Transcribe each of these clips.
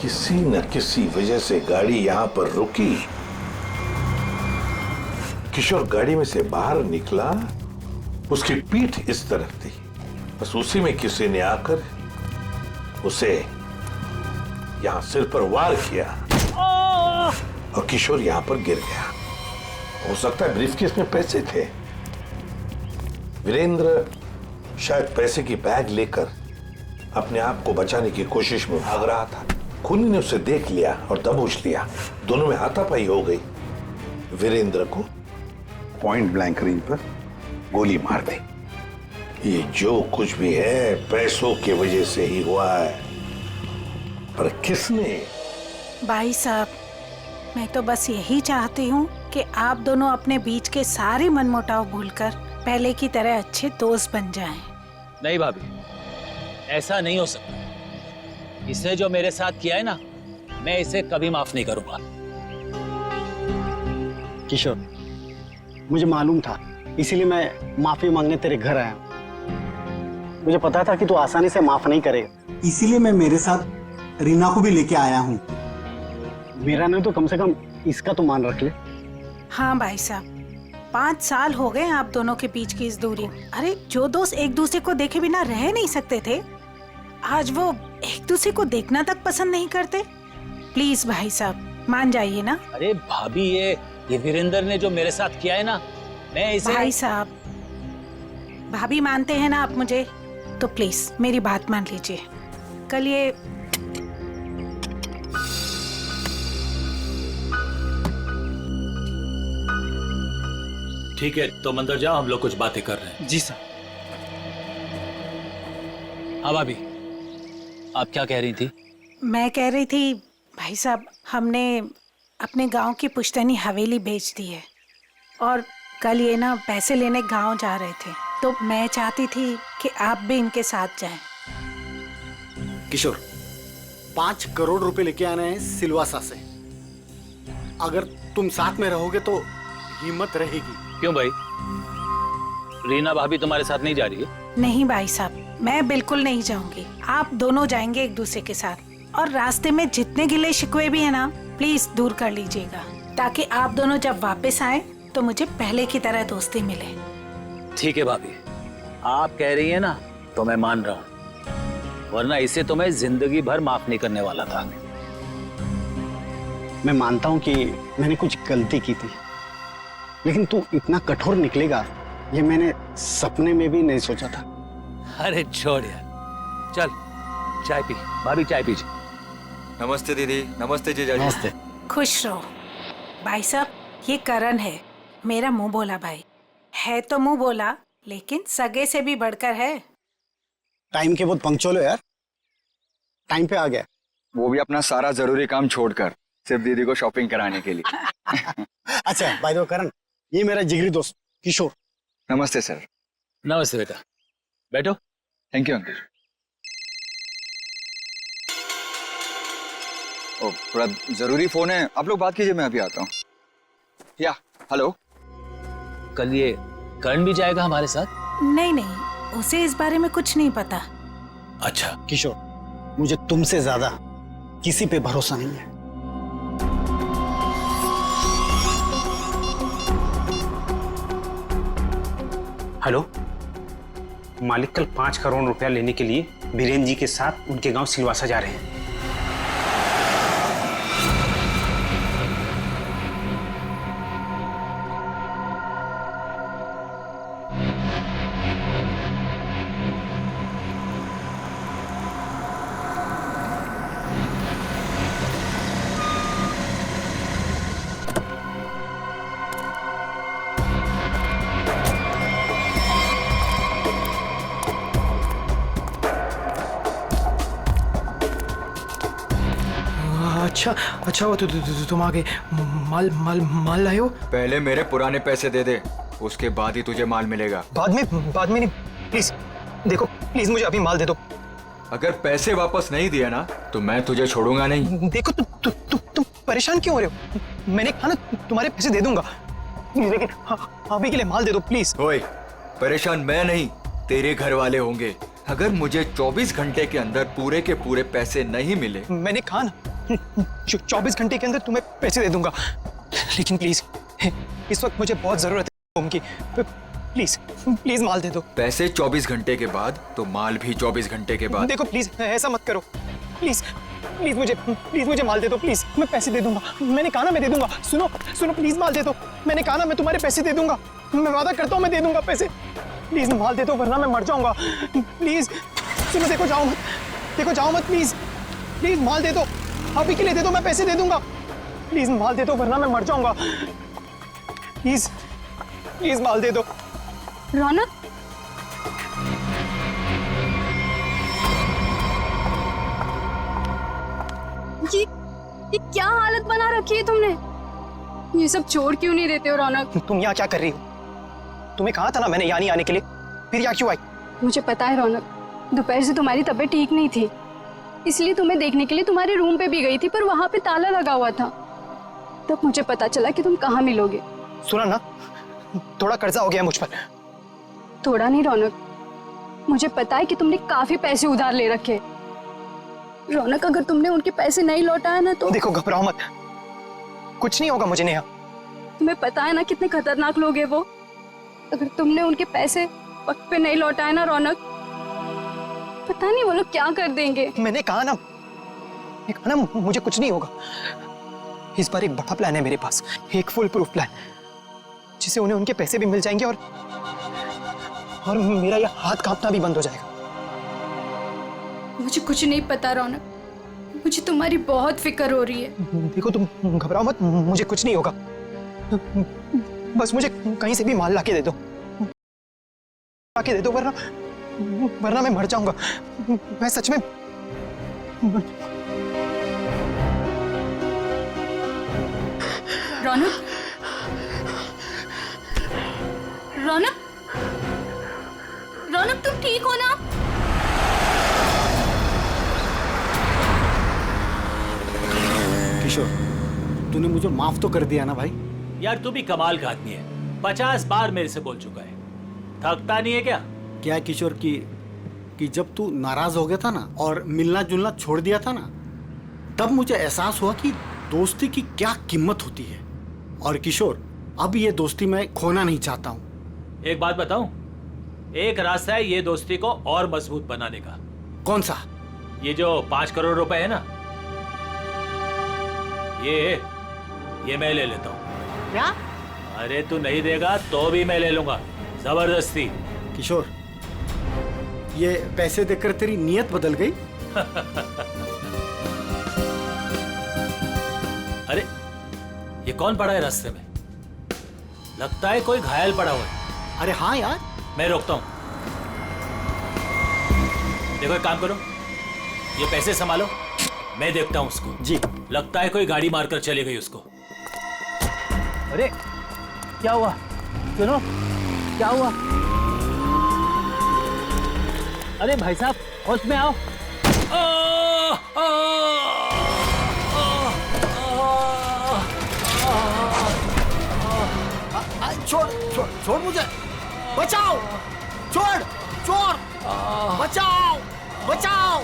किसी न किसी वजह से गाड़ी यहां पर रुकी। किशोर गाड़ी में से बाहर निकला, उसकी पीठ इस तरफ थी, बस उसी में किसी ने आकर उसे यहां सिर पर वार किया और किशोर यहां पर गिर गया। हो सकता है ब्रीफकेस में पैसे थे। वीरेंद्र शायद पैसे की बैग लेकर अपने आप को बचाने की कोशिश में भाग रहा था। खूनी ने उसे देख लिया और दबोच लिया। दोनों में हाथापाई हो गई। वीरेंद्र को पॉइंट ब्लैंक रेंज पर गोली मार दी। ये जो कुछ भी है पैसों की वजह से ही हुआ है। पर किसने? भाई साहब, मैं तो बस यही चाहती हूँ कि आप दोनों अपने बीच के सारे मनमुटाव भूलकर पहले की तरह अच्छे दोस्त बन जाएं। नहीं भाभी, ऐसा नहीं हो सकता। इसने जो मेरे साथ किया है ना, मैं इसे कभी माफ नहीं करूंगा। किशोर, मुझे मालूम था, इसीलिए मैं माफी मांगने तेरे घर आया हूं। मुझे पता था कि तू आसानी से माफ नहीं करेगा, इसीलिए मैं मेरे साथ रीना को भी लेके आया हूँ। मेरा नहीं तो कम से कम इसका तो मान रख ले। हाँ भाई साहब, 5 साल हो गए आप दोनों के बीच की इस दूरी। अरे जो दोस्त एक दूसरे को देखे बिना रह नहीं सकते थे, आज वो एक दूसरे को देखना तक पसंद नहीं करते। प्लीज भाई साहब मान जाइए ना। अरे भाभी, ये वीरेंद्र ने जो मेरे साथ किया है ना, मैं इसे... भाई साहब, भाभी मानते हैं ना आप मुझे, तो प्लीज मेरी बात मान लीजिए। कल ये ठीक है, तुम अंदर जाओ, हम लोग कुछ बातें कर रहे हैं। जी सर। हाँ भाभी, आप क्या कह रही थी? मैं कह रही थी भाई साहब, हमने अपने गांव की पुश्तैनी हवेली बेच दी है और कल ये ना पैसे लेने गांव जा रहे थे, तो मैं चाहती थी कि आप भी इनके साथ जाएं। किशोर, 5 करोड़ रुपए लेके आने हैं सिलवासा से। अगर तुम साथ में रहोगे तो हिम्मत रहेगी। क्यों भाई, रीना भाभी तुम्हारे साथ नहीं जा रही है? नहीं भाई साहब, मैं बिल्कुल नहीं जाऊंगी। आप दोनों जाएंगे एक दूसरे के साथ, और रास्ते में जितने गिले शिकवे भी है ना, प्लीज दूर कर लीजिएगा, ताकि आप दोनों जब वापस आए तो मुझे पहले की तरह दोस्ती मिले। ठीक है भाभी, आप कह रही है ना, तो मैं मान रहा हूँ, वरना इसे तो मैं जिंदगी भर माफ नहीं करने वाला था। मैं मानता हूं कि मैंने कुछ गलती की थी, लेकिन तू इतना कठोर निकलेगा ये मैंने सपने में भी नहीं सोचा था। अरे छोड़ यार, चल चाय पी। भाभी चाय पीजिए। नमस्ते दीदी। नमस्ते जीजा जी। नमस्ते। खुश रहो। भाई साहब, ये करण है, मेरा मुंह बोला भाई है। तो मुंह बोला, लेकिन सगे से भी बढ़कर है। टाइम के बहुत पंक्चुअल हो यार, टाइम पे आ गया। वो भी अपना सारा जरूरी काम छोड़कर सिर्फ दीदी को शॉपिंग कराने के लिए। अच्छा बाय द वे करण, ये मेरा जिगरी दोस्त किशोर। नमस्ते सर। नमस्ते बेटा, बैठो। Thank you uncle. ओ, बड़ा जरूरी फोन है, आप लोग बात कीजिए, मैं अभी आता हूँ। या हेलो। कल ये करण भी जाएगा हमारे साथ? नहीं नहीं, उसे इस बारे में कुछ नहीं पता। अच्छा किशोर, मुझे तुमसे ज्यादा किसी पे भरोसा नहीं है। हेलो, मालिक कल 5 करोड़ रुपया लेने के लिए बीरेन जी के साथ उनके गांव सिलवासा जा रहे हैं। अच्छा वो तुम आगे माल लाए हो? पहले मेरे पुराने पैसे दे दे, उसके बाद ही तुझे माल मिलेगा। बाद में नहीं, प्लीज देखो, प्लीज मुझे अभी माल दे दो। अगर पैसे वापस नहीं दिए ना तो मैं तुझे छोड़ूंगा नहीं। देखो तुम परेशान क्यों हो रहे हो? मैंने कहा ना तुम्हारे पैसे दे दूंगा, लेकिन अभी के लिए माल दे दो प्लीज। ओए, परेशान मैं नहीं, तेरे घर वाले होंगे। अगर मुझे 24 घंटे के अंदर पूरे के पूरे पैसे नहीं मिले, मैंने कहा ना 24 घंटे के अंदर तुम्हें पैसे दे दूंगा, लेकिन प्लीज इस वक्त मुझे बहुत जरूरत है की। प्लीज प्लीज माल दे दो। पैसे 24 घंटे के बाद तो माल भी 24 घंटे के बाद। देखो प्लीज ऐसा मत करो, प्लीज प्लीज मुझे माल दे दो प्लीज, मैं पैसे दे दूंगा। मैंने कहा ना मैं दे दूंगा। सुनो सुनो प्लीज माल दे दो, मैंने कहा ना मैं तुम्हारे पैसे दे दूंगा, मैं वादा करता हूँ मैं दे दूंगा पैसे। प्लीज माल दे दो वरना मैं मर जाऊंगा। प्लीज सुनो, देखो जाओ मत प्लीज, प्लीज माल दे दो, अभी के लिए दे दो, मैं पैसे दे दूंगा। प्लीज माल दे दो वरना मैं मर जाऊंगा। प्लीज प्लीज माल दे दो। रौनक, ये क्या हालत बना रखी है तुमने? ये सब छोड़ क्यों नहीं देते हो रौनक? तुम यहाँ क्या कर रही हो? तुम्हें कहा था ना मैंने यहाँ नहीं आने के लिए, फिर यहाँ क्यों आई? मुझे पता है रौनक, दोपहर से तुम्हारी तबीयत ठीक नहीं थी, इसलिए तुम्हें देखने के लिए तुम्हारे रूम पे भी गई थी, पर वहां पे ताला लगा हुआ था। तब मुझे पता चला कि तुम कहाँ मिलोगे। सुना ना, थोड़ा कर्जा हो गया मुझ पर। थोड़ा नहीं रौनक, मुझे पता है कि तुमने काफी पैसे उधार ले रखे। रौनक, अगर तुमने उनके पैसे नहीं लौटाया ना तो देखो घबराओ मत, कुछ नहीं होगा मुझे नेहा। तुम्हें पता है ना कितने खतरनाक लोग हैं वो। अगर तुमने उनके पैसे वक्त पे नहीं लौटाए ना रौनक, पता नहीं वो लोग क्या कर देंगे। मैंने कहा ना मुझे कुछ नहीं होगा। इस बार एक बड़ा प्लान है मेरे पास, एक फुल प्रूफ प्लान, जिससे उन्हें उनके पैसे भी मिल जाएंगे और मेरा यह हाथ कांपना भी बंद हो जाएगा। मुझे कुछ नहीं पता रौनक, मुझे तुम्हारी बहुत फिक्र हो रही है। देखो तुम घबराओ मत, मुझे कुछ नहीं होगा, बस मुझे कहीं से भी माल लाके दे दो, वरना मैं मर जाऊंगा। मैं सच में रौनक, रौनक, रौनक तुम ठीक हो ना? किशोर, तूने मुझे माफ तो कर दिया ना भाई? यार तू भी कमाल का आदमी है, 50 बार मेरे से बोल चुका है, थकता नहीं है क्या? क्या है किशोर कि जब तू नाराज हो गया था ना और मिलना जुलना छोड़ दिया था ना, तब मुझे एहसास हुआ कि दोस्ती की क्या कीमत होती है। और किशोर, अब ये दोस्ती मैं खोना नहीं चाहता हूँ। एक बात बताऊं, एक रास्ता है ये दोस्ती को और मजबूत बनाने का। कौन सा? ये जो 5 करोड़ रुपए है ना, ये मैं ले लेता हूँ। क्या? अरे तू नहीं देगा तो भी मैं ले लूंगा, जबरदस्ती। किशोर, ये पैसे देकर तेरी नीयत बदल गई? अरे ये कौन पड़ा है रास्ते में? लगता है कोई घायल पड़ा हुआ है। अरे हाँ यार। मैं रोकता हूं। देखो एक काम करो, ये पैसे संभालो, मैं देखता हूं उसको। जी। लगता है कोई गाड़ी मारकर चली गई उसको। अरे क्या हुआ? सुनो, क्या हुआ? अरे भाई साहब, होश में आओ। छोड़ मुझे, बचाओ, छोड़, चोर, बचाओ, बचाओ।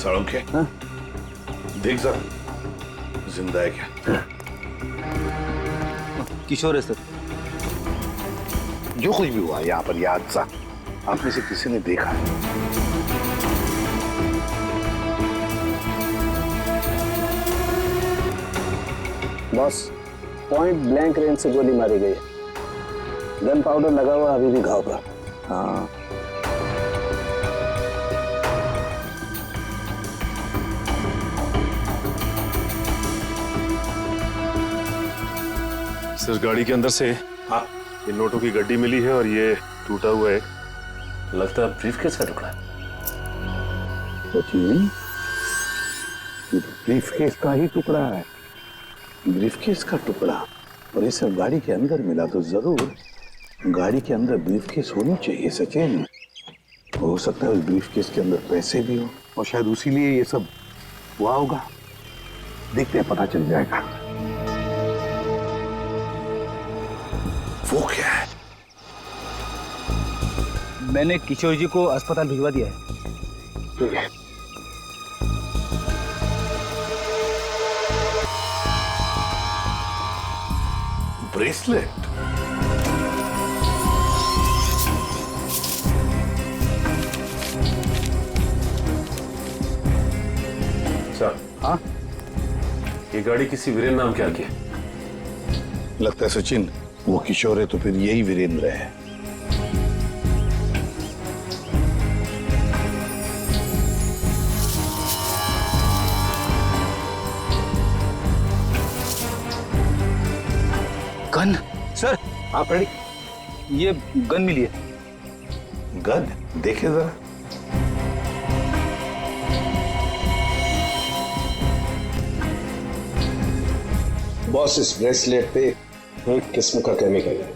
साळुंखे, देख जरा जिंदा है क्या? किशोर है सर। जो कुछ भी हुआ यहाँ पर, यह हादसा आप में से किसी ने देखा है? बॉस, पॉइंट ब्लैंक रेंज से गोली मारी गई, गन पाउडर लगा हुआ अभी भी घाव पर। हाँ, सर गाड़ी के अंदर से हाँ, इन नोटों की गड्डी मिली है और ये टूटा हुआ एक, लगता है ब्रीफकेस का टुकड़ा है। सचिन, ये तो ब्रीफकेस का ही टुकड़ा है। ब्रीफकेस का टुकड़ा, और ये सब गाड़ी के अंदर मिला तो जरूर गाड़ी के अंदर ब्रीफकेस होनी चाहिए सचिन। हो सकता है उस ब्रीफकेस के अंदर पैसे भी हो और शायद उसी लिए ये सब हुआ होगा। देखते हैं, पता चल जाएगा। वो क्या है? मैंने किशोर जी को अस्पताल भिजवा दिया है। ठीक है। ब्रेसलेट। सर, हाँ, ये गाड़ी किसी वीरेन नाम के आगे है। लगता है सचिन वो किशोर है तो फिर यही वीरेंद्र है। गन सर, हाँ रेडी। ये गन मिली है। गन देखे जरा। बॉस, इस ब्रेसलेट पे एक किस्म का केमिकल है।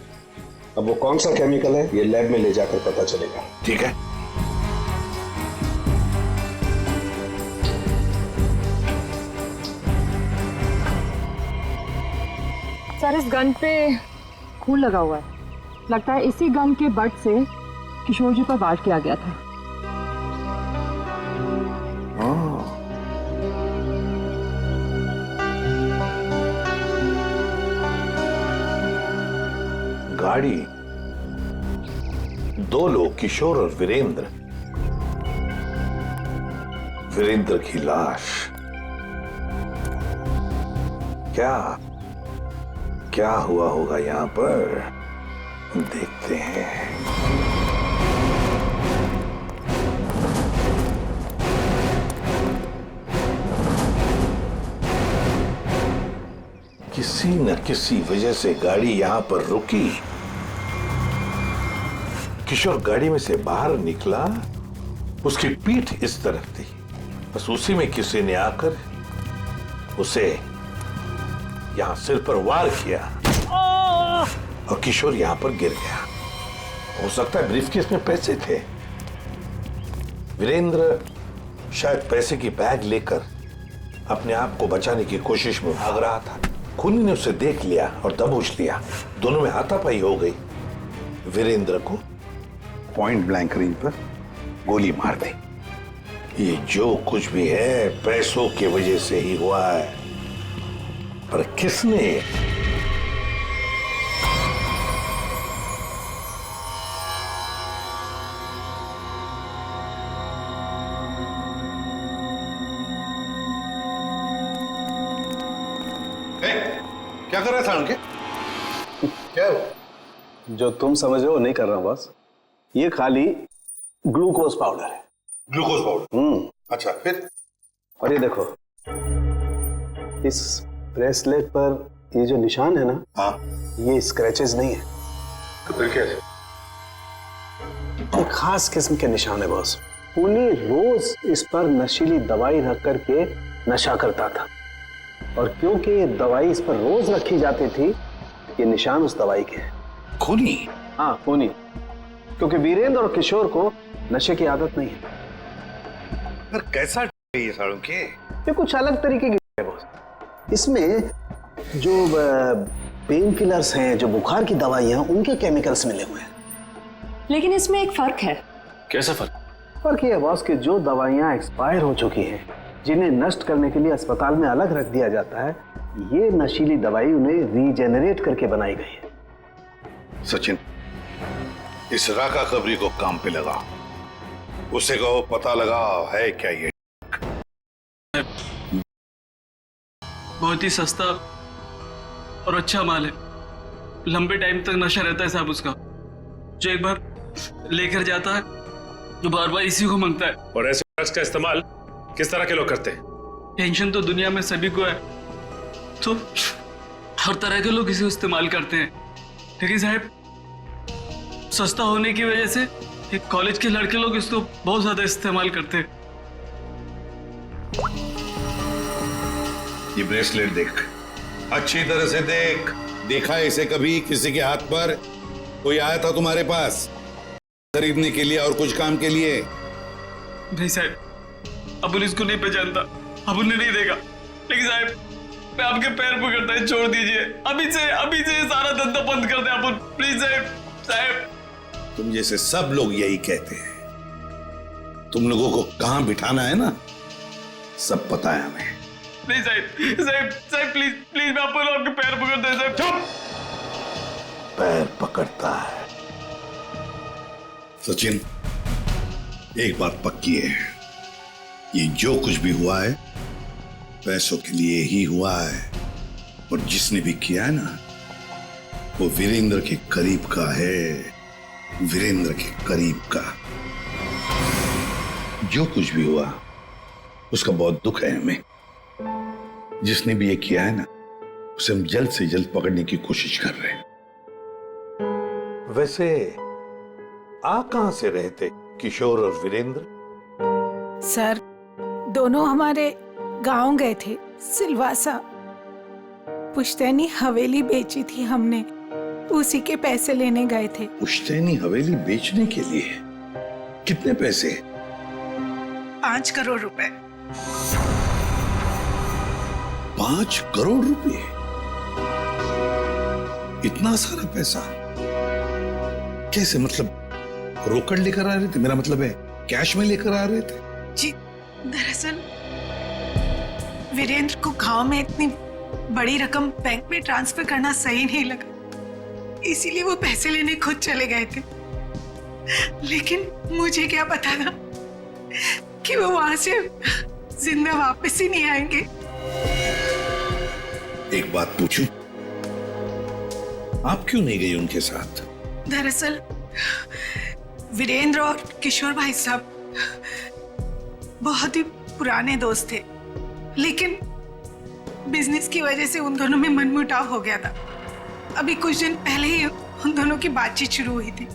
अब वो कौन सा केमिकल है ये लैब में ले जाकर पता चलेगा। ठीक है। सर, इस गन पे खून लगा हुआ है। लगता है इसी गन के बट से किशोर जी पर वार किया गया था। गाड़ी, दो लोग, किशोर और वीरेंद्र। वीरेंद्र की लाश। क्या हुआ होगा यहां पर, देखते हैं। किसी न किसी वजह से गाड़ी यहां पर रुकी। किशोर गाड़ी में से बाहर निकला, उसकी पीठ इस तरफ थी, बस उसी में किसी ने आकर उसे यहां सिर पर वार किया और किशोर यहां पर गिर गया। हो सकता है ब्रीफकेस में पैसे थे। वीरेंद्र शायद पैसे की बैग लेकर अपने आप को बचाने की कोशिश में भाग रहा था। खूनी ने उसे देख लिया और दबोच लिया। दोनों में हाथापाई हो गई। वीरेंद्र को पॉइंट ब्लैंक रेंज पर गोली मार दी। ये जो कुछ भी है पैसों की वजह से ही हुआ है, पर किसने? क्या कर रहा था उनके? क्या हो? जो तुम समझ रहे हो नहीं कर रहा हूं बॉस। ये खाली ग्लूकोज पाउडर है। Glucose powder? अच्छा, फिर? और ये देखो, इस ब्रेसलेट पर ये जो निशान है ना, हाँ, ये स्क्रैचेस नहीं है। तो फिर क्या है? एक खास किस्म के निशान है बॉस। उन्हें रोज इस पर नशीली दवाई रख करके नशा करता था, और क्योंकि ये दवाई इस पर रोज रखी जाती थी, ये निशान उस दवाई के हैं। खूनी? हाँ, खूनी। क्योंकि वीरेंद्र और किशोर को नशे की आदत नहीं है। पर कैसा ये सालों के? ये कुछ अलग तरीके की है बॉस। इसमें जो पेन किलर्स हैं, जो बुखार की दवाइयां, उनके केमिकल्स मिले हुए हैं। लेकिन इसमें एक फर्क है। कैसा फर्क? फर्क ये है बॉस कि जो दवाइयां एक्सपायर हो चुकी हैं, जिन्हें नष्ट करने के लिए अस्पताल में अलग रख दिया जाता है, ये नशीली दवाई उन्हें रीजेनरेट करके बनाई गई है। सचिन, इस राका खबरी को काम पे लगा। उसे कहो पता लगा है क्या ये। बहुत ही सस्ता और अच्छा माल है। लंबे टाइम तक नशा रहता है साहब उसका। जो एक बार लेकर जाता है जो बार बार इसी को मांगता है। और ऐसे ड्रग्स का इस्तेमाल किस तरह के लोग करते हैं? टेंशन तो दुनिया में सभी को है, तो हर तरह के लोग इसे इस्तेमाल करते हैं। लेकिन साहब सस्ता होने की वजह से ये कॉलेज के लड़के लोग इसको बहुत ज्यादा इस्तेमाल करते हैं। ये ब्रेसलेट देख, अच्छी तरह से देख। देखा है इसे कभी किसी के हाथ पर? कोई आया था तुम्हारे पास खरीदने के लिए और कुछ काम के लिए? नहीं साहब, अबुल इसको नहीं पहचानता, अबुल ने नहीं देखा। लेकिन साहब मैं आपके पैर पकड़ता है, छोड़ दीजिए। अभी से सारा धंधा बंद कर दे अबुल, प्लीज साहब। तुम जैसे सब लोग यही कहते हैं। तुम लोगों को कहां बिठाना है ना, सब पता है हमें। नहीं साहब प्लीज मैं आपको आपके पैर पकड़ता है साहब। चुप! पैर पकड़ता है? सचिन, एक बात पक्की है, ये जो कुछ भी हुआ है पैसों के लिए ही हुआ है। और जिसने भी किया है ना, वो वीरेंद्र के करीब का है, वीरेंद्र के करीब का। जो कुछ भी हुआ उसका बहुत दुख है हमें। जिसने भी ये किया है ना, उसे हम जल्द से जल्द पकड़ने की कोशिश कर रहे हैं। वैसे आप कहां से रहे थे, किशोर और वीरेंद्र? सर, दोनों हमारे गांव गए थे, सिलवासा। पुश्तैनी हवेली बेची थी हमने, उसी के पैसे लेने गए थे। पुश्तैनी हवेली बेचने के लिए? कितने पैसे? 5 करोड़ रुपए। 5 करोड़ रुपए? इतना सारा पैसा कैसे? मतलब रोकड़ लेकर आ रहे थे? मेरा मतलब है कैश में लेकर आ रहे थे? जी, दरअसल वीरेंद्र को गांव में इतनी बड़ी रकम बैंक में ट्रांसफर करना सही नहीं लगा, इसीलिए वो पैसे लेने खुद चले गए थे। लेकिन मुझे क्या पता था कि वो वहां से जिंदा वापस ही नहीं आएंगे। एक बात पूछूं, आप क्यों नहीं गई उनके साथ? दरअसल वीरेंद्र और किशोर भाई साहब बहुत ही पुराने दोस्त थे, लेकिन बिजनेस की वजह से उन दोनों में मनमुटाव हो गया था। अभी कुछ दिन पहले ही उन दोनों की बातचीत शुरू हुई थी।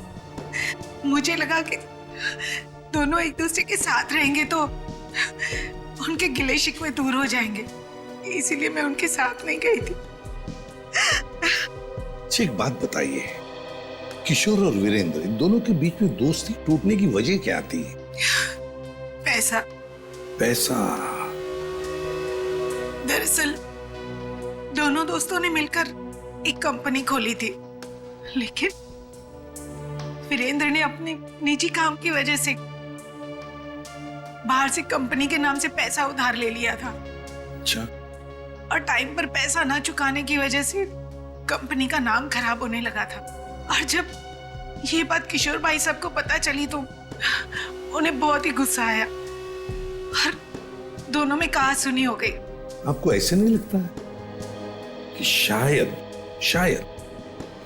मुझे लगा कि दोनों एक दूसरे के साथ रहेंगे तो उनके गिले शिकवे दूर हो जाएंगे, इसीलिए मैं उनके साथ नहीं गई थी। एक बात बताइए, किशोर और वीरेंद्र इन दोनों के बीच में दोस्ती टूटने की वजह क्या थी? पैसा। पैसा? दरअसल दोनों दोस्तों ने मिलकर एक कंपनी खोली थी, लेकिन वीरेंद्र ने अपने निजी काम की वजह से बाहर से कंपनी के नाम से पैसा उधार ले लिया था। अच्छा। और टाइम पर पैसा ना चुकाने की वजह से कंपनी का नाम खराब होने लगा था। और जब ये बात किशोर भाई साहब को पता चली तो उन्हें बहुत ही गुस्सा आया और दोनों में कहा-सुनी हो गई। आपको ऐसे नहीं लगता है कि शायद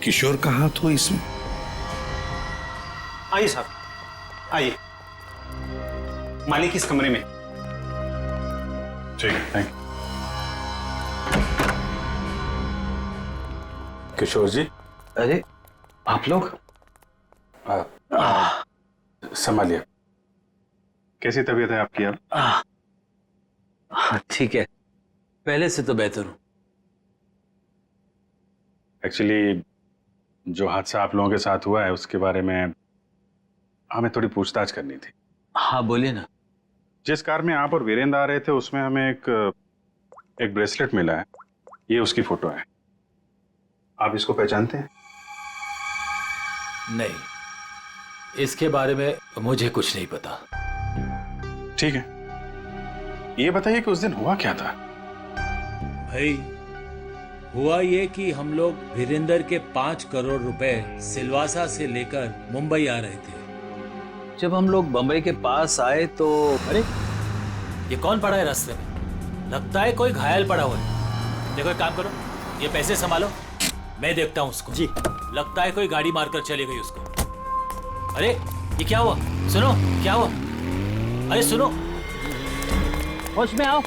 किशोर का हाथ हो इसमें? आइए साहब, आइए। मालिक इस कमरे में। ठीक है, थैंक यू। किशोर जी। अरे आप लोग? संभालिए। कैसी तबीयत है आपकी अब? ठीक है, पहले से तो बेहतर हूं। एक्चुअली जो हादसा आप लोगों के साथ हुआ है उसके बारे में हमें थोड़ी पूछताछ करनी थी। हाँ बोलिए ना। जिस कार में आप और वीरेंद्र आ रहे थे उसमें हमें एक ब्रेसलेट मिला है, ये उसकी फोटो है। आप इसको पहचानते हैं? नहीं, इसके बारे में मुझे कुछ नहीं पता। ठीक है, ये बताइए कि उस दिन हुआ क्या था? भाई हुआ ये कि हम लोग वीरेंद्र के 5 करोड़ रुपए सिलवासा से लेकर मुंबई आ रहे थे। जब हम लोग बंबई के पास आए तो अरे ये कौन पड़ा है रास्ते में? लगता है कोई घायल पड़ा हुआ है। देखो एक काम करो, ये पैसे संभालो, मैं देखता हूँ उसको। जी। लगता है कोई गाड़ी मारकर चली गई उसको। अरे ये क्या हुआ? सुनो, क्या हुआ? अरे सुनो, होश में आओ।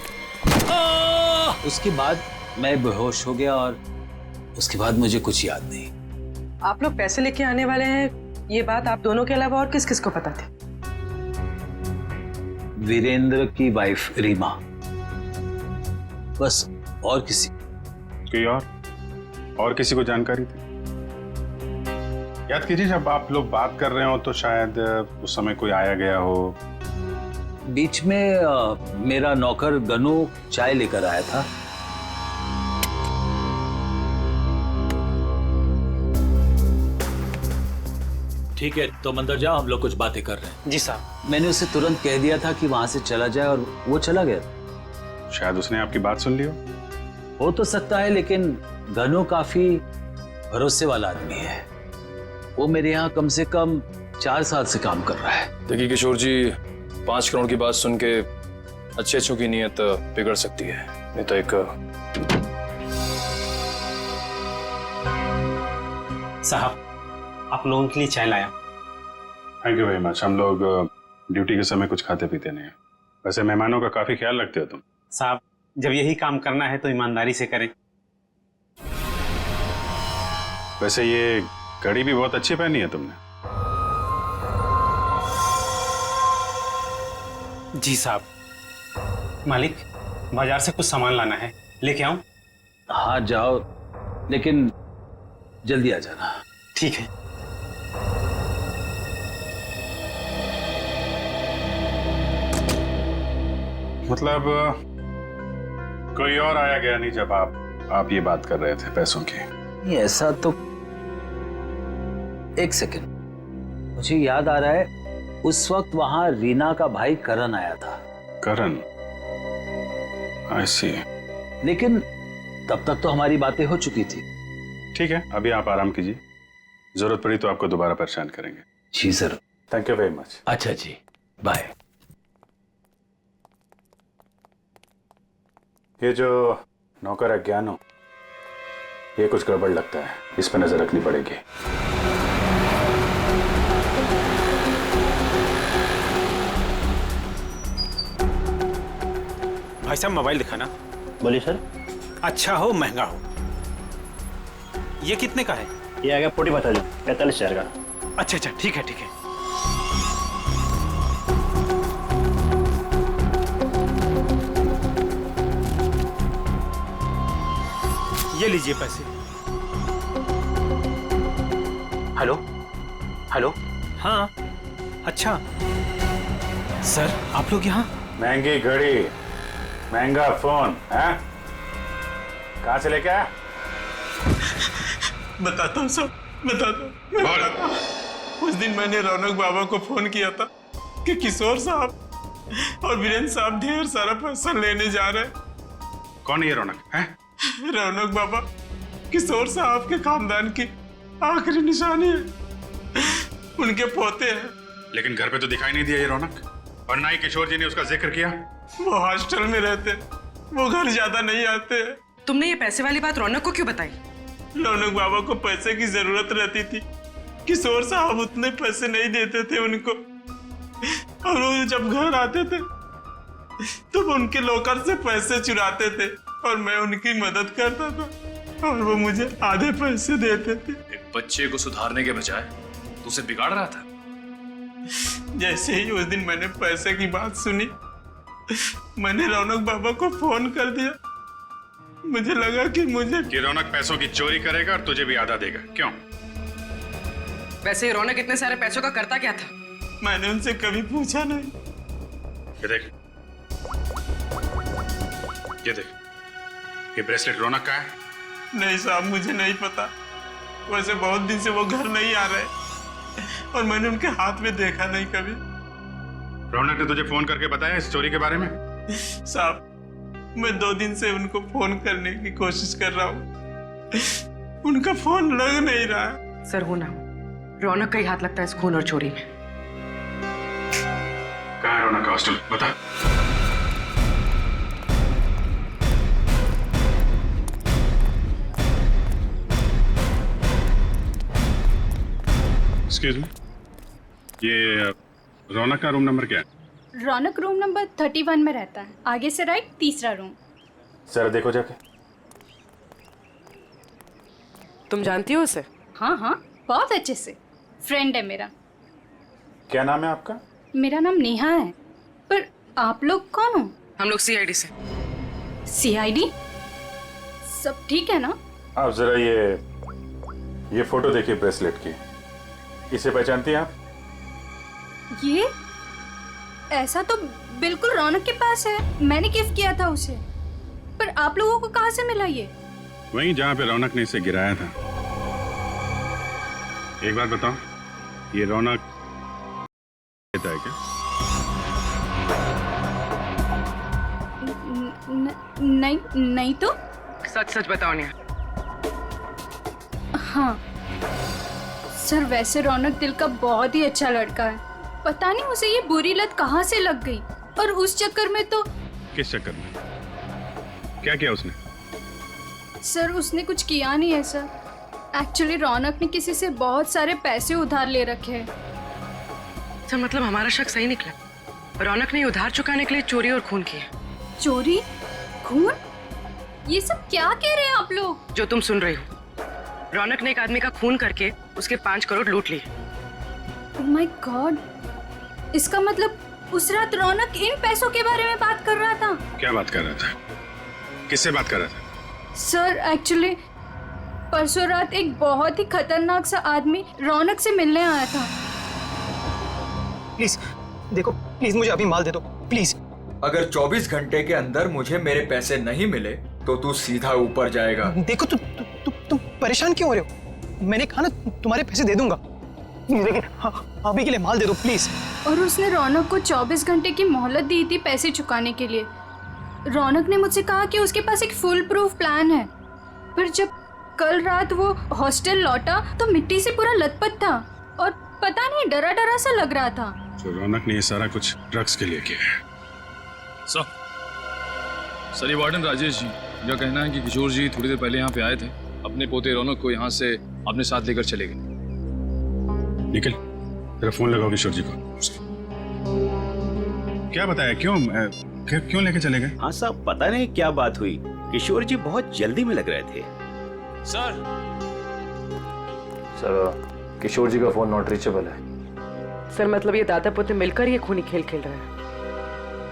उसके बाद मैं बेहोश हो गया और उसके बाद मुझे कुछ याद नहीं। आप लोग पैसे लेके आने वाले हैं, ये बात आप दोनों के अलावा और किस किस को पता थी? वीरेंद्र की वाइफ रीमा, बस। और किसी? कोई और किसी को जानकारी थी? याद कीजिए, जब आप लोग बात कर रहे हो तो शायद उस समय कोई आया गया हो। बीच में मेरा नौकर गनू चाय लेकर आया था। ठीक है, तुम अंदर जाओ, हम लोग कुछ बातें कर रहे हैं। जी साहब। मैंने उसे तुरंत कह दिया था कि वहां से चला जाए और वो चला गया। शायद उसने आपकी बात सुन ली हो तो सकता है, लेकिन गनू काफी भरोसे वाला आदमी है। वो मेरे यहाँ कम से कम 4 साल से काम कर रहा है। देखिए किशोर जी, 5 करोड़ की बात सुन के अच्छों की नीयत बिगड़ सकती है। नहीं तो एक साहब, आप लोगों के लिए चाय लाया। Thank you very much. हम लोग ड्यूटी के समय कुछ खाते पीते नहीं हैं। वैसे मेहमानों का काफी ख्याल रखते हो तुम। साहब, जब यही काम करना है तो ईमानदारी से करें। वैसे ये घड़ी भी बहुत अच्छी पहनी है तुमने। जी साहब। मालिक, बाजार से कुछ सामान लाना है, लेके आऊं? हाँ जाओ, लेकिन जल्दी आ जाना। ठीक है। मतलब कोई और आया गया नहीं जब आप ये बात कर रहे थे पैसों की? नहीं, ऐसा तो। एक सेकंड, मुझे याद आ रहा है, उस वक्त वहां रीना का भाई करण आया था। करण? आई सी। लेकिन तब तक तो हमारी बातें हो चुकी थी। ठीक है, अभी आप आराम कीजिए, जरूरत पड़ी तो आपको दोबारा परेशान करेंगे। जी sir. Thank you very much. अच्छा जी, बाय। ये जो नौकर है ज्ञानो, ये कुछ गड़बड़ लगता है, इस पर नजर रखनी पड़ेगी। भाई साहब, मोबाइल दिखाना। बोलिए सर। अच्छा हो महंगा हो। ये कितने का है? ये आ गया 45,000 का। अच्छा अच्छा, ठीक है ठीक है। ये लीजिए पैसे। Hello hello. हाँ, अच्छा सर, आप लोग यहाँ? महंगी घड़ी, महंगा फोन है, कहाँ से लेके आया? बताता हूँ सर, बताता हूँ। उस दिन मैंने रौनक बाबा को फोन किया था कि किशोर साहब और वीरेंद्र साहब ढेर सारा पैसा लेने जा रहे हैं। कौन है ये रौनक? है रौनक बाबा किशोर साहब के खानदान की आखिरी निशानी है, उनके पोते हैं। लेकिन घर पे तो दिखाई नहीं दिया ये रौनक, और ना ही किशोर जी ने उसका जिक्र किया। वो हॉस्टल में रहते, वो घर ज्यादा नहीं आते। तुमने ये पैसे वाली बात रौनक को क्यों बताई? रौनक बाबा को पैसे की जरूरत रहती थी, किशोर साहब उतने पैसे नहीं देते थे उनको, और वो जब घर आते थे तो उनके लॉकर से पैसे चुराते थे और मैं उनकी मदद करता था और वो मुझे आधे पैसे देते थे। एक बच्चे को सुधारने के बजाय तू उसे बिगाड़ रहा था। जैसे ही उस दिन मैंने पैसे की बात सुनी, मैंने रौनक बाबा को फोन कर दिया। मुझे लगा कि रौनक पैसों की चोरी करेगा और तुझे भी आधा देगा। क्यों? वैसे रौनक इतने सारे पैसों का करता क्या था? मैंने उनसे कभी पूछा नहीं। ये देख, ये देख, ये ब्रेसलेट रौनक का है? नहीं साहब, मुझे नहीं पता। वैसे बहुत दिन से वो घर नहीं आ रहे और मैंने उनके हाथ में देखा नहीं कभी। रौनक ने तुझे फोन करके बताया इस चोरी के बारे में? साहब, मैं 2 दिन से उनको फोन करने की कोशिश कर रहा हूँ, उनका फोन लग नहीं रहा। सर, हो ना रौनक का ही हाथ लगता है इस खून और चोरी में। कहाँ है रौनक का हॉस्टल? बता। एक्सक्यूज मी, ये रौनक का रूम नंबर क्या है? रौनक रूम नंबर 31 में रहता है, आगे से राइट, तीसरा रूम। सर देखो जाके। तुम जानती हो उसे? हाँ हाँ, बहुत अच्छे से। फ्रेंड है मेरा। क्या नाम है आपका? मेरा नाम नेहा है। पर आप लोग कौन हो? हम लोग सीआईडी से। सीआईडी? सब ठीक है ना? आप जरा ये फोटो देखिए ब्रेसलेट की। इसे पहचानती हैं आप? ये ऐसा तो बिल्कुल रौनक के पास है, मैंने गिफ्ट किया था उसे। पर आप लोगों को कहाँ से मिला ये? वहीं जहाँ पे रौनक ने इसे गिराया था। एक बात बताओ, ये रौनक देता है क्या? नहीं तो। सच सच बताओ नेहा। हाँ सर, वैसे रौनक दिल का बहुत ही अच्छा लड़का है। पता नहीं उसे ये बुरी लत कहाँ से लग गई, और उस चक्कर में तो। किस चक्कर में? क्या किया उसने? सर उसने कुछ किया नहीं है सर। एक्चुअली रौनक ने किसी से बहुत सारे पैसे उधार ले रखे हैं। सर मतलब हमारा शक सही निकला, रौनक ने उधार चुकाने के लिए चोरी और खून किया। चोरी? खून? ये सब क्या कह रहे हैं आप लोग? जो तुम सुन रहे हो, रौनक ने एक आदमी का खून करके उसके 5 करोड़ लूट लिए। ओह माय गॉड, इसका मतलब उस रात रौनक इन पैसों के बारे में बात कर रहा था। क्या बात कर रहा था? किससे बात कर रहा था? सर एक्चुअली परसों रात एक बहुत ही खतरनाक सा आदमी रौनक से मिलने आया था। प्लीज देखो, प्लीज मुझे अभी माल दे दो प्लीज। अगर 24 घंटे के अंदर मुझे मेरे पैसे नहीं मिले तो तू सीधा ऊपर जाएगा। देखो तुम परेशान क्यों हो रहे हो? मैंने कहा ना तुम्हारे पैसे दे दूंगा, लेकिन अभी के लिए माल दे दो प्लीज। और उसने रौनक को 24 घंटे की मोहलत दी थी पैसे चुकाने के लिए। रौनक ने मुझसे कहा कि उसके पास एक फुल प्रूफ प्लान है। पर जब कल रात वो हॉस्टल लौटा तो मिट्टी से पूरा लथपथ था और पता नहीं डरा डरा सा लग रहा था। तो रौनक ने ये सारा कुछ ड्रग्स के लिए किया है। सर ये वार्डन राजेश जी का कहना है कि किशोर जी थोड़ी देर पहले यहाँ पे आए थे, अपने पोते रौनक को यहाँ से अपने साथ लेकर चले गए। निकल, तेरा फोन लगाओ किशोर जी को। क्या बताया? क्यों लेके चले गए? हाँ साहब, पता नहीं क्या बात हुई, किशोर जी बहुत जल्दी में लग रहे थे। सर किशोर जी का फोन नॉट रीचेबल है। सर मतलब ये दादा पोते मिलकर ये खूनी खेल खेल रहे हैं।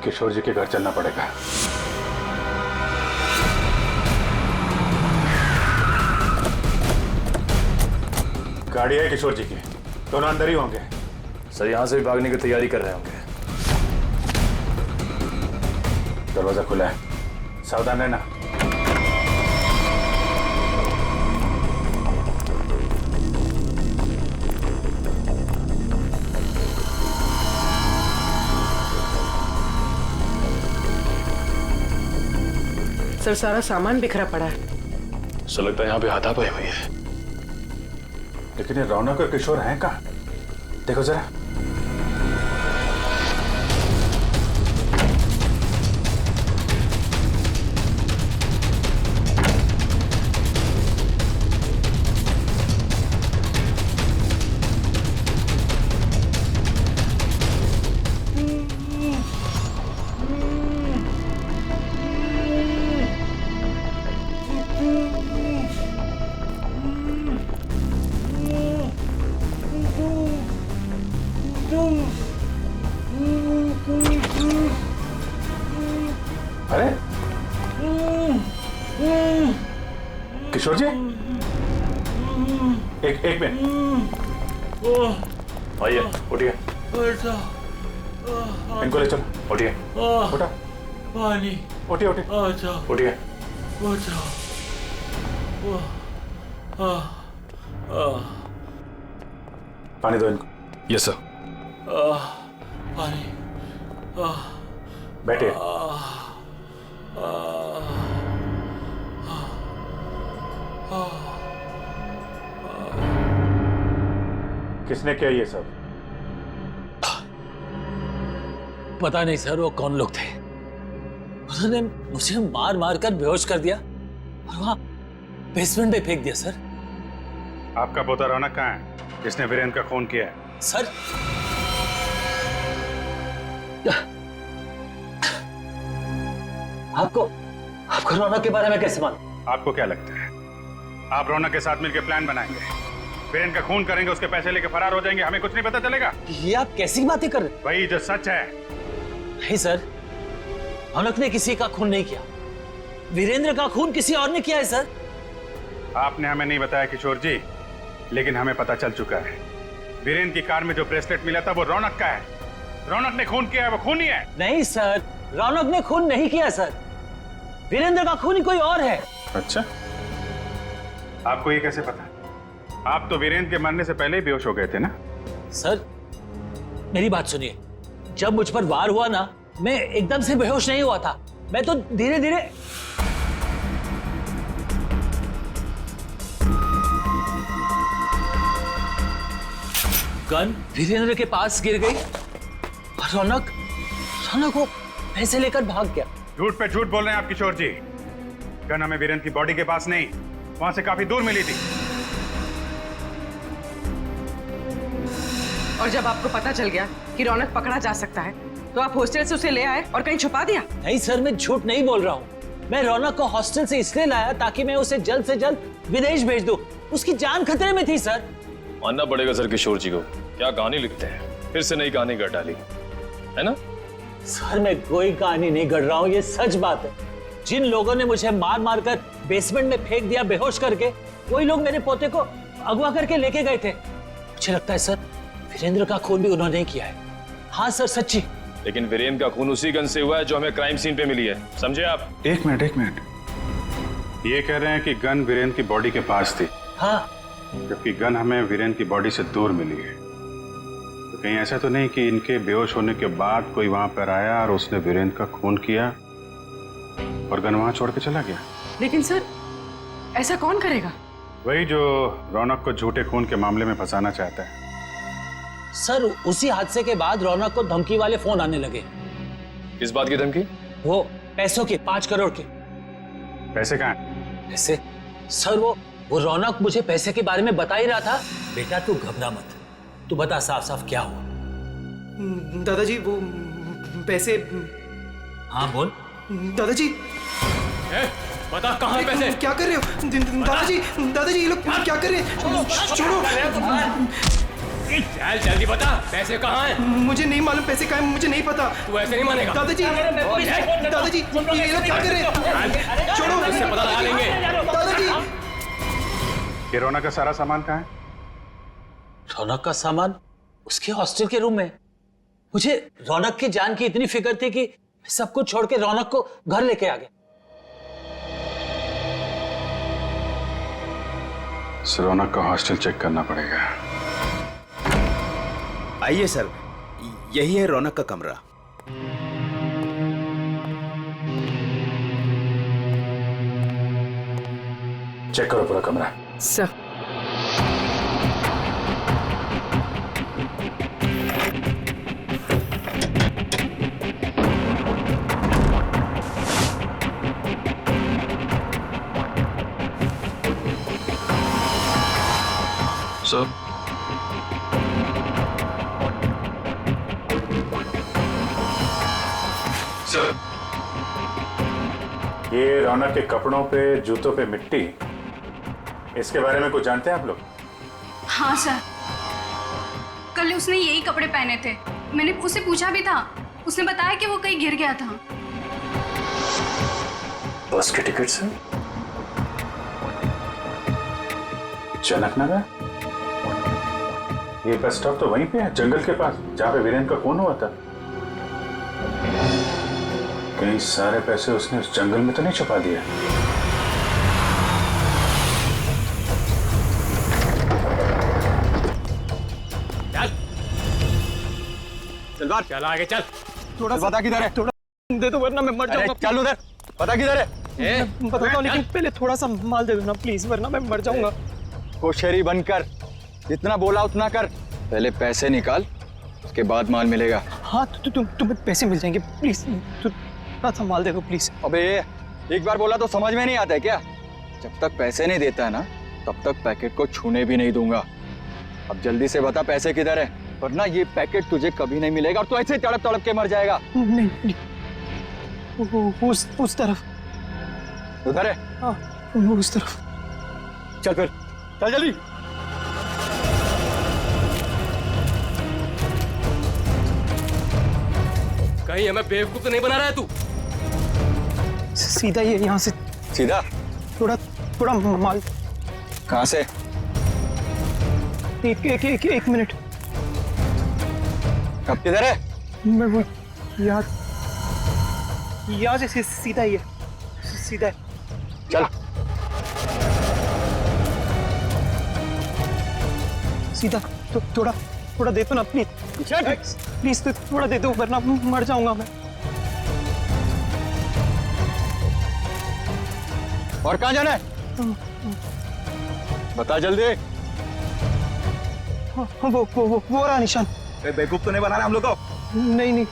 किशोर जी के घर चलना पड़ेगा। गाड़ी है किशोर जी की, दोनों अंदर ही होंगे। सर यहाँ से भी भागने की तैयारी कर रहे होंगे। दरवाजा खुला है, सावधान रहना। सर सारा सामान बिखरा पड़ा है। सर लगता है यहाँ पे हाथापाई हुई है। लेकिन ये रौनक और किशोर हैं कहाँ? देखो जरा। अरे किशोर जी, एक मिनट, आइए उठिए। इनको ले चलो। उठिए उठा, पानी उठिए उठिए। पानी दो इनको। Yes sir. पानी बैठिए। किसने किया ये सब? पता नहीं सर वो कौन लोग थे। उन्होंने मुझे मार मार कर बेहोश कर दिया और वहां बेसमेंट में फेंक दिया सर। आपका पोता रौनक कहाँ है जिसने वीरेंद्र का खून किया है? सर आपको रौनक के बारे में कैसे मालूम? आपको क्या लगता है आप रौनक के साथ मिलकर प्लान बनाएंगे? वीरेंद्र का खून करेंगे, उसके पैसे लेके फरार हो जाएंगे, हमें कुछ नहीं पता चलेगा। ये आप कैसी बातें कर रहे हैं? वही जो सच है। नहीं सर, रौनक ने किसी का खून नहीं किया। वीरेंद्र का खून किसी और ने किया है सर। आपने हमें नहीं बताया किशोर जी, लेकिन हमें पता चल चुका है। वीरेंद्र की कार में जो ब्रेसलेट मिला था वो रौनक का है। रौनक ने खून किया है, वो खूनी है। नहीं सर, रौनक ने खून नहीं किया सर। वीरेंद्र का खूनी कोई और है। अच्छा, आपको ये कैसे पता? आप तो वीरेंद्र के मरने से पहले ही बेहोश हो गए थे ना? सर मेरी बात सुनिए, जब मुझ पर वार हुआ ना, मैं एकदम से बेहोश नहीं हुआ था। मैं तो धीरे धीरे गन वीरेंद्र के पास गिर गई और रौनक वो पैसे लेकर भाग गया। झूठ पे झूठ बोल रहे हैं आप किशोर जी। गन हमें वीरेंद्र की बॉडी के पास नहीं, वहां से काफी दूर मिली थी। और जब आपको पता चल गया कि रौनक पकड़ा जा सकता है तो आप हॉस्टल से उसे ले आए और कहीं छुपा दिया? नहीं सर, मैं झूठ नहीं बोल रहा हूँ। मैं रौनक को हॉस्टल से इसलिए लाया ताकि मैं उसे जल्द से जल्द विदेश भेज दूं। उसकी जान खतरे में थी सर। मानना पड़ेगा सर किशोर जी को, क्या कहानी लिखते हैं, फिर से नई कहानी गढ़ डाली है ना? सर मैं कोई कहानी नहीं गढ़ रहा हूँ, ये सच बात है। जिन लोगों ने मुझे मार मार कर बेसमेंट में फेंक दिया बेहोश करके, वही लोग मेरे पोते को अगवा करके लेके गए थे। मुझे लगता है सर वीरेंद्र का खून भी उन्होंने किया है। हाँ सर, सच्ची। लेकिन वीरेंद्र का खून उसी गन से हुआ है जो हमें क्राइम सीन पे मिली है, समझे आप? एक मिनट, ये कह रहे हैं कि गन वीरेंद्र की बॉडी के पास थी। हाँ, जबकि गन हमें वीरेंद्र की बॉडी से दूर मिली है। तो कहीं ऐसा तो नहीं कि इनके बेहोश होने के बाद कोई वहां पर आया और उसने वीरेंद्र का खून किया और गन वहां छोड़ के चला गया? लेकिन सर ऐसा कौन करेगा? वही जो रौनक को झूठे खून के मामले में फंसाना चाहता है। सर उसी हादसे के बाद रौनक को धमकी वाले फोन आने लगे। किस बात की धमकी? वो पैसों के, 5 करोड़ के। पैसे कहाँ हैं? पैसे? सर वो रौनक मुझे पैसे के बारे में बता ही रहा था। बेटा तू घबरा मत, तू बता साफ साफ क्या हुआ। दादाजी वो पैसे। हाँ बोल। दादाजी बता कहाँ पैसे? क्या कर रहे हो दादाजी ये लोग क्या कर रहे हैं? छोड़ो। चल जल्दी बता, पैसे कहाँ हैं? मुझे नहीं मालूम पैसे कहाँ हैं, मुझे नहीं पता। तू ऐसे नहीं मानेगा। दादाजी ये लोग क्या कर रहे हैं? छोड़ो, इससे पता लगा लेंगे। दादाजी ये रौनक का सारा सामान कहाँ है? रौनक का सामान उसके हॉस्टल के रूम में। मुझे रौनक की जान की इतनी फिक्र थी कि सब कुछ छोड़ के रौनक को घर लेके आ गया। रौनक का हॉस्टल चेक करना पड़ेगा। आइए सर, यही है रौनक का कमरा। चेक करो पूरा कमरा। सर सर, ये रौनक के कपड़ों पे, जूतों पे मिट्टी, इसके बारे में कुछ जानते हैं आप लोग? हाँ सर, कल उसने यही कपड़े पहने थे। मैंने उससे पूछा भी था, उसने बताया कि वो कहीं गिर गया था। बस के टिकट से जनकनगर? ये बस स्टॉप तो वहीं पे है, जंगल के पास, जहाँ पे वीरेंद्र का खून हुआ था। कहीं सारे पैसे उसने उस जंगल में तो नहीं छुपा दिया? चल बाहर, चल आगे चल। थोड़ा पता किधर है? थोड़ा दे दो वरना मैं मर जाऊंगा। चल उधर, पता किधर है? बताता हूँ, लेकिन पहले थोड़ा सा माल दे दो ना प्लीज, वरना मैं मर जाऊंगा। होशियारी बनकर जितना बोला उतना कर। पहले पैसे निकाल, उसके बाद माल मिलेगा। हाँ तुम्हें पैसे मिल जाएंगे, प्लीज थोड़ा सा माल दे दो प्लीज। अबे एक बार बोला तो समझ में नहीं आता है क्या? जब तक पैसे नहीं देता है ना, तब तक पैकेट को छूने भी नहीं दूंगा। अब जल्दी से बता पैसे किधर है, वरना ये पैकेट तुझे कभी नहीं मिलेगा और तू ऐसे तड़प तड़प के मर जाएगा। नहीं, उस तरफ। उधर है? हाँ, उस तरफ। चल फिर, चल जल्दी। कहीं हमें बेवकूफ तो नहीं बना रहा है तू? सीधा ये यहाँ से सीधा? थोड़ा थोड़ा माल। कहाँ से? एक मिनट। अब किधर है? मैं वो यहाँ से सीधा ही है, सीधा है। चल। सीधा तो थोड़ा दे दो ना प्लीज, प्लीज तो थोड़ा दे दो वरना मर जाऊंगा मैं। और कहाँ जाना है? बता जल्दी। वो रहा निशान। बेवकूफ तो नहीं बना रहा हम लोग को? नहीं,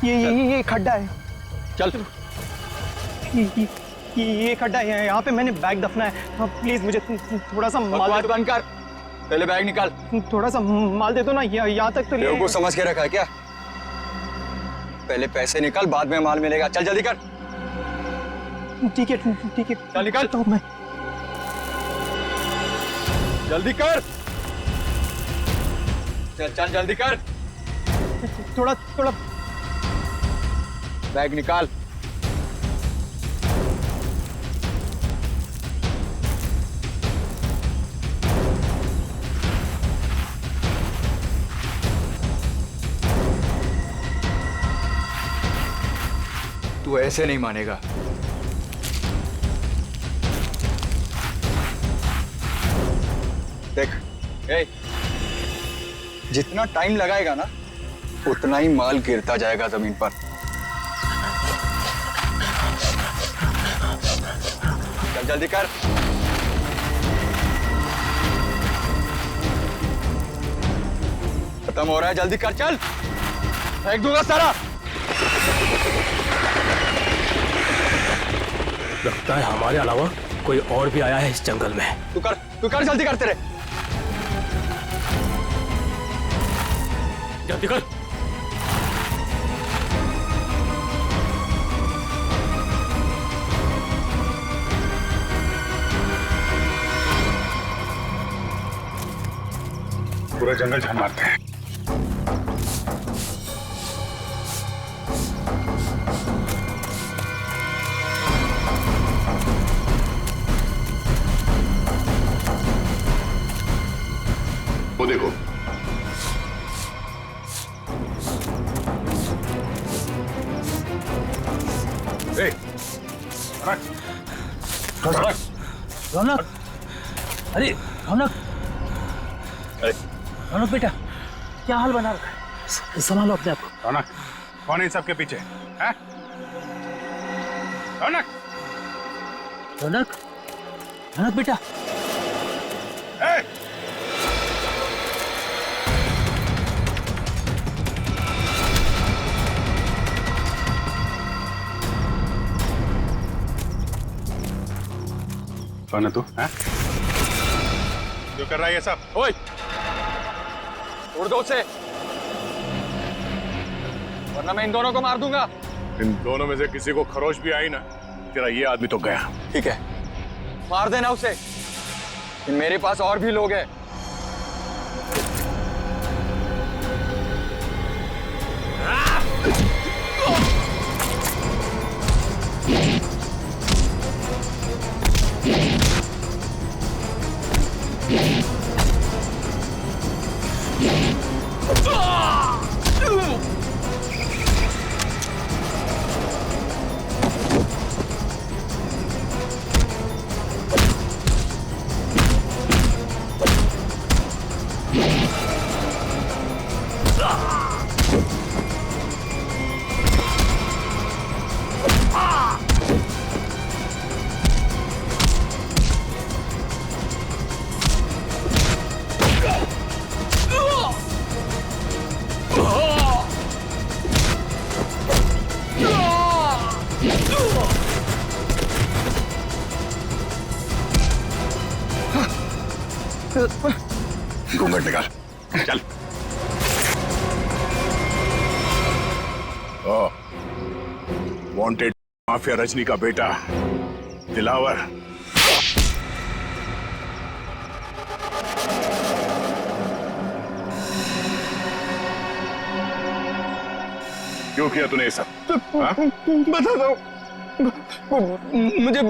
ये खड्डा है। चल। ये खड्डा है, यहाँ पे मैंने बैग दफना है। प्लीज मुझे थोड़ा सा माल दे। बंद कर, पहले बैग निकाल। थोड़ा सा माल दे दो ना, यहाँ तक तो ले। को समझ के रखा है क्या? पहले पैसे निकाल, बाद में माल मिलेगा। चल जल्दी कर। ठीक है चल निकाल। तो मैं जल्दी कर। चल जल्दी कर। थोड़ा बैग निकाल। तू ऐसे नहीं मानेगा। देख, जितना टाइम लगाएगा ना उतना ही माल गिरता जाएगा जमीन पर। चल जल्दी कर। खत्म हो रहा है, जल्दी कर। चल, फेंक दूंगा सारा। लगता है हमारे अलावा कोई और भी आया है इस जंगल में। तू कर जल्दी कर। तेरे जल्दी कर। पूरा जंगल झाड़ मारते हैं। वो देखो, रौनक, अरे रौनक बेटा, क्या हाल बना रखा है? संभालो अपने आप को। रौनक, कौन है इन सबके पीछे? हैं? रौनक बेटा। कौन है तू? हैं? जो कर रहा है ये सब? ओए, उड़ दो उसे, वरना मैं इन दोनों को मार दूंगा। इन दोनों में से किसी को खरोच भी आई ना, तेरा ये आदमी तो गया। ठीक है, मार देना उसे। मेरे पास और भी लोग हैं। घूंघट निकाल, चल। वांटेड माफिया रजनी का बेटा दिलावर। क्यों क्यों किया तूने ये सब? हाँ? बता दो, मुझे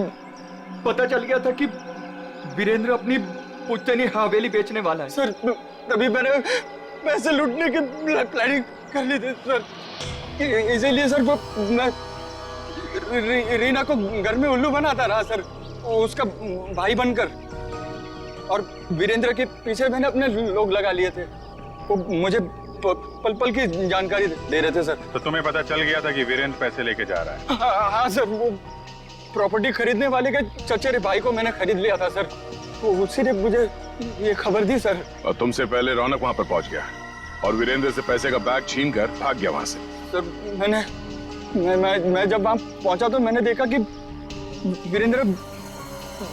पता चल गया था कि वीरेंद्र अपनी पुश्तैनी हवेली बेचने वाला है सर। तभी मैंने पैसे लूटने की प्लानिंग कर ली थी सर। इसीलिए सर वो मैं रीना को घर में उल्लू बनाता रहा सर, उसका भाई बनकर। और वीरेंद्र के पीछे मैंने अपने लोग लगा लिए थे, वो मुझे पल पल की जानकारी दे रहे थे सर। तो तुम्हें पता चल गया था कि वीरेंद्र पैसे लेके जा रहा है? हाँ सर, वो प्रॉपर्टी खरीदने वाले के चचेरे भाई को मैंने खरीद लिया था सर, वो उसी ने मुझे ये खबर दी सर। और तुमसे पहले रौनक वहां पर पहुंच गया और वीरेंद्र से पैसे का बैग छीन कर भाग गया वहां से। सर मैं जब वहां पहुंचा तो मैंने देखा कि वीरेंद्र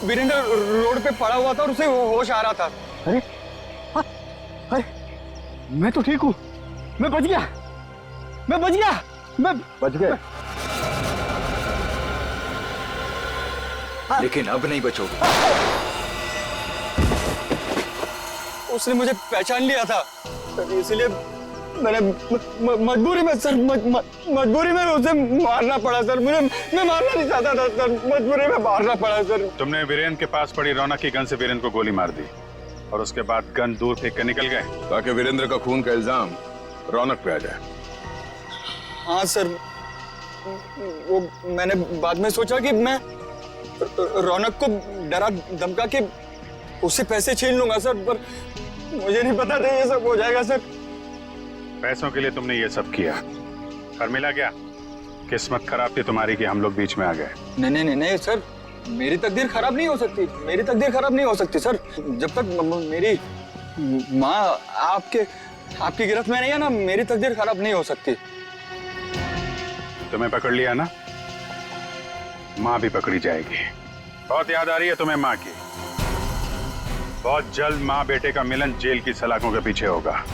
रोड पे पड़ा हुआ था और उसे होश आ रहा था। अरे मैं तो ठीक हूँ, मैं बच गया, मैं बच गया। लेकिन अब नहीं बचोगे। उसने मुझे पहचान लिया था, इसलिए मैंने मजबूरी में सर, मजबूरी में उसे मारना पड़ा सर। मैं मारना नहीं चाहता था सर, मजबूरी में मारना पड़ा सर। तुमने वीरेंद्र के पास पड़ी रौनक की गन से वीरेंद्र को गोली मार दी और उसके बाद गन दूर फेंक कर निकल गए ताकि वीरेंद्र का खून का इल्जाम रौनक पे आ जाए। हाँ सर, वो मैंने बाद में सोचा कि मैं रौनक को डरा धमका के उससे पैसे छीन लूंगा सर, पर मुझे नहीं पता था ये सब हो जाएगा सर। पैसों के लिए तुमने ये सब किया, पर मिला क्या? किस्मत खराब थी तुम्हारी कि हम लोग बीच में आ गए। नहीं सर, मेरी तकदीर खराब नहीं हो सकती, मेरी तकदीर खराब नहीं हो सकती सर। जब तक मेरी माँ आपकी गिरफ्त में नहीं है ना, मेरी तकदीर खराब नहीं हो सकती। तुम्हें पकड़ लिया ना, माँ भी पकड़ी जाएगी। बहुत याद आ रही है तुम्हें माँ की। बहुत जल्द माँ बेटे का मिलन जेल की सलाखों के पीछे होगा।